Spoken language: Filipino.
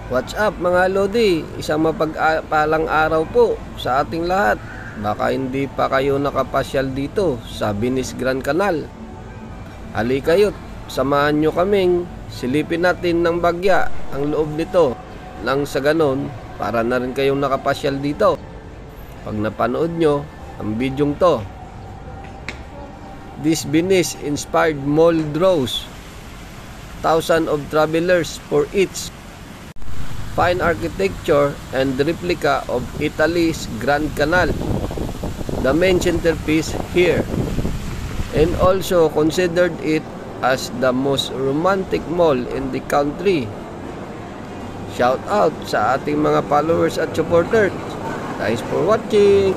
What's up mga Lodi? Isang mapagpalang araw po sa ating lahat. Baka hindi pa kayo nakapasyal dito sa Venice Grand Canal. Halika kayo't samahan nyo kaming silipin natin ng bagya ang loob nito. Nang sa ganon, para na rin kayong nakapasyal dito pag napanood nyo ang bidyong to. This Venice inspired mall draws thousands of travelers for each fine architecture and replica of Italy's Grand Canal, the main centerpiece here, and also considered it as the most romantic mall in the country. Shout out sa ating mga followers at supporters. Thanks for watching.